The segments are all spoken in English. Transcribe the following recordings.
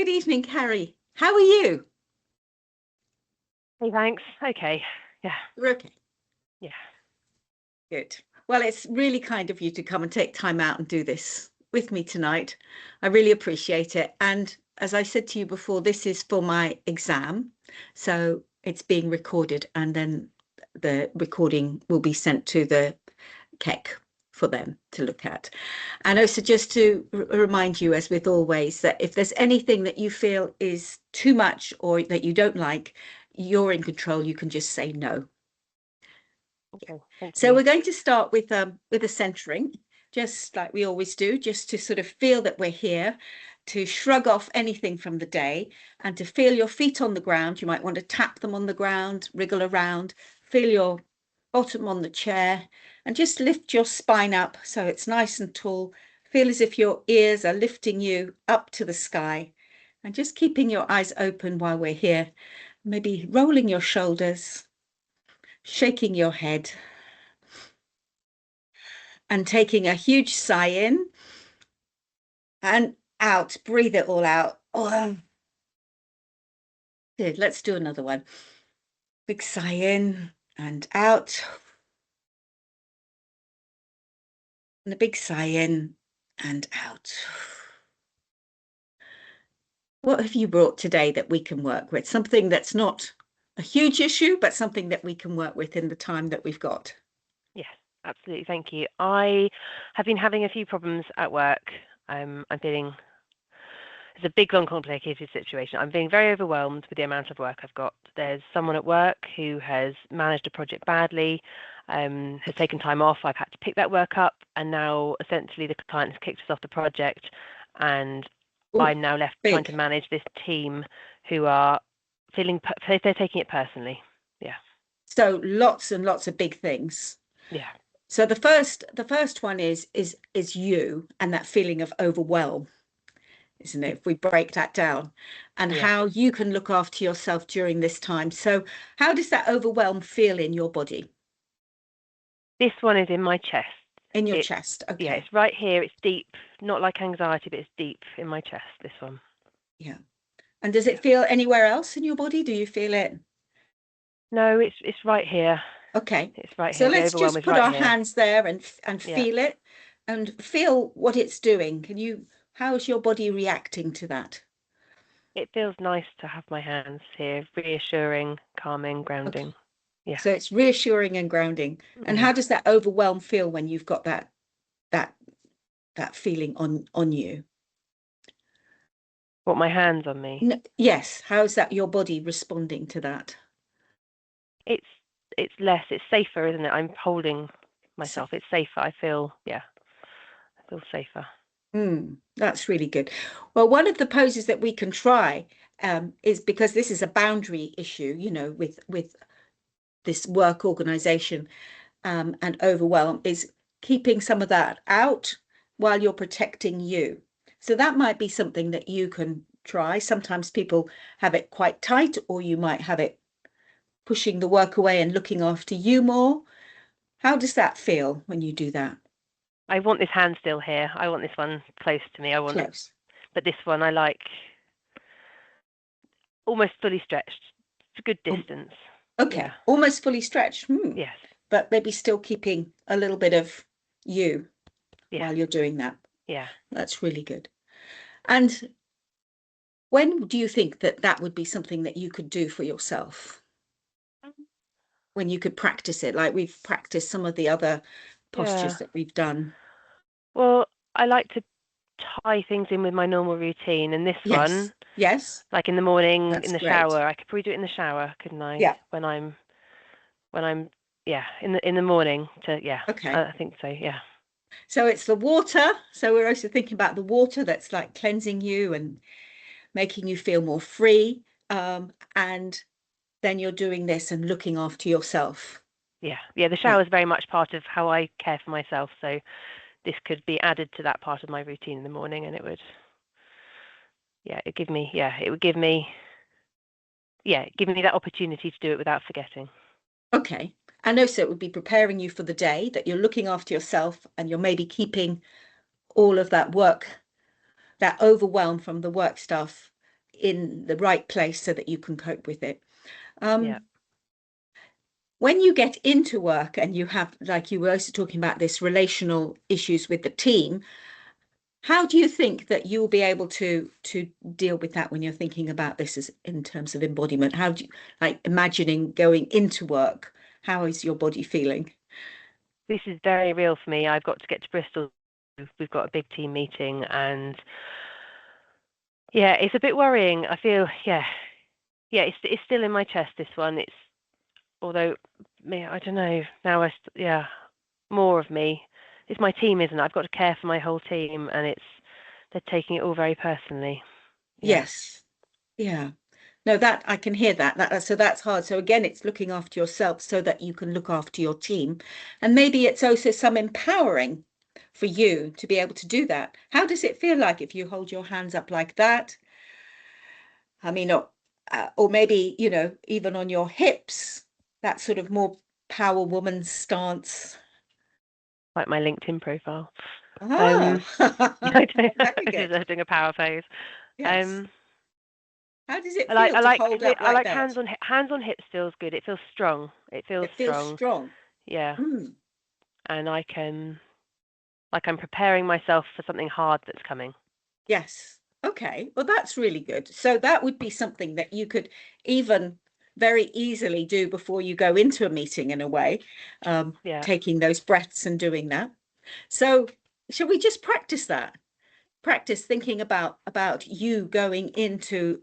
Good evening, Carrie. How are you? Hey, thanks. Okay. Yeah. You're okay. Yeah. Good. Well, it's really kind of you to come and take time out and do this with me tonight. I really appreciate it. And as I said to you before, this is for my exam. So it's being recorded and then the recording will be sent to the CEC for them to look at. And also just to remind you, as with always, that if there's anything that you feel is too much or that you don't like, you're in control. You can just say no. Okay. Thank So you. we're going to start with a centering, just like we always do, just to sort of feel that we're here, to shrug off anything from the day, and to feel your feet on the ground. You might want to tap them on the ground, wriggle around, feel your bottom on the chair, and just lift your spine up so it's nice and tall. Feel as if your ears are lifting you up to the sky, and just keeping your eyes open while we're here. Maybe rolling your shoulders, shaking your head, and taking a huge sigh in and out. Breathe it all out. Oh, good. Let's do another one. Big sigh in and out. And a big sigh in and out. What have you brought today that we can work with? Something that's not a huge issue, but something that we can work with in the time that we've got. Yes, absolutely. Thank you. I have been having a few problems at work. I'm feeling it's a big, long, complicated situation. I'm being very overwhelmed with the amount of work I've got. There's someone at work who has managed a project badly, has taken time off. I've had to pick that work up, and now essentially the client has kicked us off the project, and Ooh, I'm now left trying to manage this team who are they're taking it personally. Yeah. So lots and lots of big things. Yeah. So the first one is you and that feeling of overwhelm, isn't it? If we break that down, and how you can look after yourself during this time. So how does that overwhelm feel in your body? This one is in my chest. In your chest. Okay. Yeah, it's right here. It's deep, not like anxiety, but it's deep in my chest, this one. Yeah. And does it feel anywhere else in your body? Do you feel it? No, it's right here. Okay. It's right so here. let's just put our hands there and feel it and feel what it's doing. How's your body reacting to that? It feels nice to have my hands here, reassuring, calming, grounding. Okay. Yeah. So it's reassuring and grounding. And how does that overwhelm feel when you've got that feeling on you? What, my hands on me? No, yes. How's that your body responding to that? It's less. It's safer, isn't it? I'm holding myself. It's safer. I feel safer. That's really good. Well, one of the poses that we can try is, because this is a boundary issue, with this work organization and overwhelm, is keeping some of that out while you're protecting you. So that might be something that you can try. Sometimes people have it quite tight, or you might have it pushing the work away and looking after you more. How does that feel when you do that? I want this hand still here. I want this one close to me. I want Close. But this one I like almost fully stretched. It's a good distance. Okay. Yeah. Almost fully stretched. Yes. But maybe still keeping a little bit of you while you're doing that. Yeah. That's really good. And when do you think that would be something that you could do for yourself? When you could practice it, like we've practiced some of the other postures that we've done. Well, I like to tie things in with my normal routine, and this one, like in the morning, in the shower, I could probably do it in the shower, couldn't I? Yeah. When I'm in the morning Okay. I think so, yeah. So it's the water. So we're also thinking about the water that's like cleansing you and making you feel more free. And then you're doing this and looking after yourself. Yeah. The shower is very much part of how I care for myself. So this could be added to that part of my routine in the morning, and it would give me that opportunity to do it without forgetting. Okay. And also it would be preparing you for the day, that you're looking after yourself and you're maybe keeping all of that work, that overwhelm from the work stuff in the right place so that you can cope with it. Yeah. When you get into work and you have, like you were also talking about this relational issues with the team, how do you think that you'll be able to deal with that when you're thinking about this as in terms of embodiment? How do you like imagining going into work? How is your body feeling? This is very real for me. I've got to get to Bristol. We've got a big team meeting, and yeah, it's a bit worrying. I feel, yeah, it's still in my chest, this one. It's, although, I don't know, now yeah, more of me. It's my team, isn't it? I've got to care for my whole team, and they're taking it all very personally. Yeah. Yes. Yeah. No, that I can hear that. So that's hard. So again, it's looking after yourself so that you can look after your team. And maybe it's also some empowering for you to be able to do that. How does it feel like if you hold your hands up like that? I mean, or maybe, even on your hips, that sort of more power woman stance. Like my LinkedIn profile. Ah, I don't know. very good. I'm doing a power pose. Yes. Um, How does it I like feel I to like hold up like that? hands on hips feels good. It feels strong. It feels It feels strong. strong. Yeah. Mm. And I can, like, I'm preparing myself for something hard that's coming. Yes. Okay. Well, that's really good. So that would be something that you could even very easily do before you go into a meeting in a way, Yeah. taking those breaths and doing that. So shall we just practice that? Practice thinking about you going into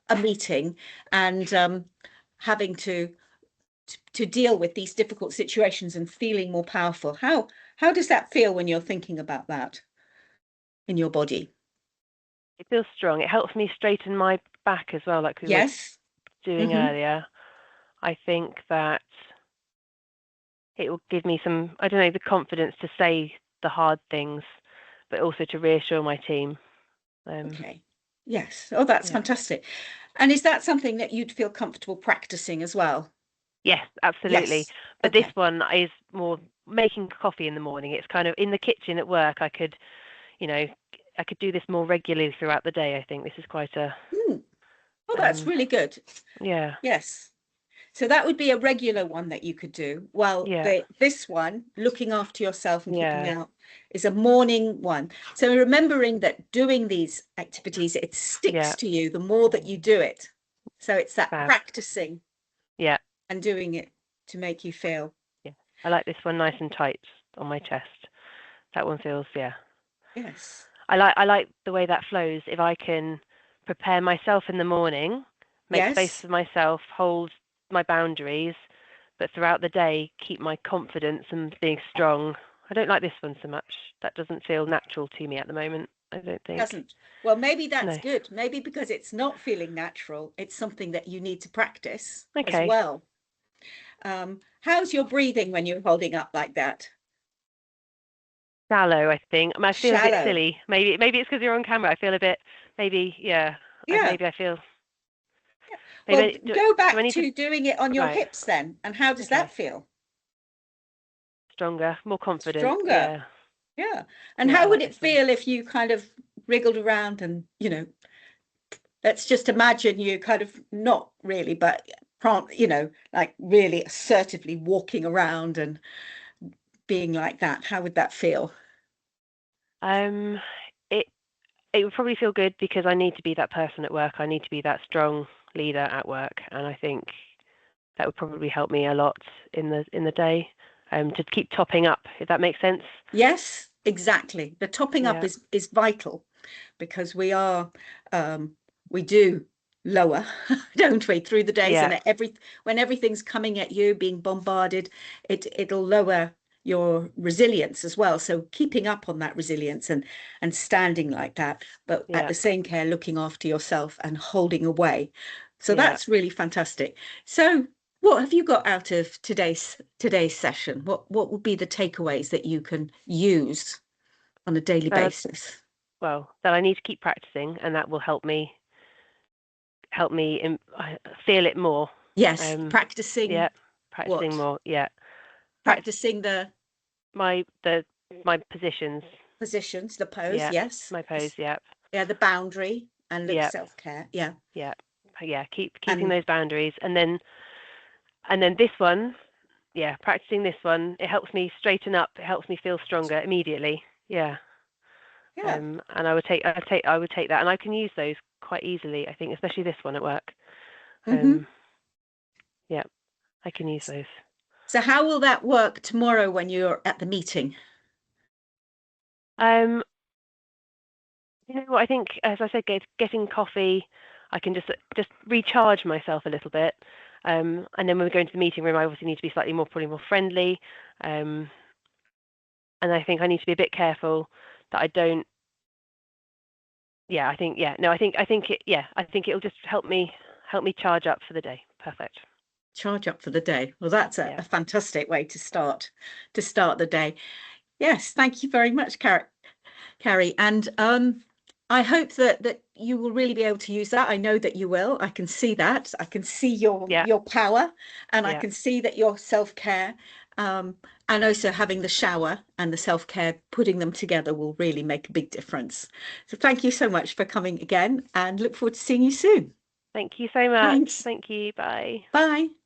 a meeting and having to deal with these difficult situations and feeling more powerful. How does that feel when you're thinking about that in your body? It feels strong. It helps me straighten my back as well, like we were Yes. doing Hmm. earlier. I think that it will give me some, I don't know, the confidence to say the hard things, but also to reassure my team. Okay. Yes. Oh, that's Yeah. fantastic. And is that something that you'd feel comfortable practicing as well? Yes, absolutely. Yes. But this Okay. one is more making coffee in the morning. It's kind of in the kitchen at work. You know, I could do this more regularly throughout the day. I think this is quite a, Hmm. Oh, that's um, really good. yeah, Yes. So that would be a regular one that you could do. Well, yeah, this one, looking after yourself and keeping yeah, out, is a morning one. So remembering that doing these activities, it sticks yeah, to you the more that you do it. So it's that fab. practicing Yeah, and doing it to make you feel. yeah. I like this one nice and tight on my chest. That one feels, yeah. Yes. I like the way that flows. If I can prepare myself in the morning, make space Yes. for myself, hold my boundaries, but throughout the day keep my confidence and being strong. I don't like this one so much. That doesn't feel natural to me at the moment, I don't think. Doesn't. Well, maybe that's No. good. Maybe because it's not feeling natural, it's something that you need to practice as Okay. well. How's your breathing when you're holding up like that? Shallow, I think. I feel a bit Shallow. silly. Maybe it's because you're on camera. I feel a bit, maybe, yeah. Yeah. Maybe I feel, Well, maybe, go do I back need to, to doing it on your right, hips then. And how does that okay. feel? Stronger, more confident. Stronger. Yeah. Yeah. And Yeah, I how would like it this one. feel if you kind of wriggled around and, let's just imagine you kind of not really, but like really assertively walking around and being like that. How would that feel? Um, it it would probably feel good because I need to be that person at work. I need to be that strong leader at work, and I think that would probably help me a lot in the day. To keep topping up, if that makes sense. Yes, exactly. The topping up Yeah, is vital because we do lower, don't we, through the days yeah, and when everything's coming at you, being bombarded, it'll lower your resilience as well. So keeping up on that resilience and standing like that, but at yeah, the same care, looking after yourself and holding away. So yeah. that's really fantastic. So what have you got out of today's session? What would be the takeaways that you can use on a daily That basis? that I need to keep practicing, and that will feel it more. Yes, Um, practicing yeah, practicing what? more. Yeah, practice Practicing the my the my positions. positions, the pose, Yeah, yes. my pose. Yeah, Yeah, the boundary and look Yeah. self-care. Yeah. Yeah. Yeah. Keeping And those boundaries. And then this one, yeah, practicing this one, it helps me straighten up. It helps me feel stronger immediately. Yeah. yeah. And I would take that, and I can use those quite easily. I think, especially this one at work. Hmm. Yeah, I can use those. So how will that work tomorrow when you're at the meeting? Um, you know what? I think, as I said, getting coffee, I can just recharge myself a little bit. And then when we go into the meeting room, I obviously need to be probably more friendly. Um, and I think I need to be a bit careful that I don't. Yeah, I think. Yeah, no, I think it. Yeah, I think it'll just help me charge up for the day. Perfect. Charge up for the day. Well, that's Yeah. a fantastic way to start the day. Yes, thank you very much, Carrie. And I hope that you will really be able to use that. I know that you will. I can see that. I can see Yeah. your power, and I Yeah. can see that your self-care, and also having the shower and the self-care, putting them together will really make a big difference. So thank you so much for coming again, and look forward to seeing you soon. Thank you so much. Thanks. Thank you. Bye. Bye.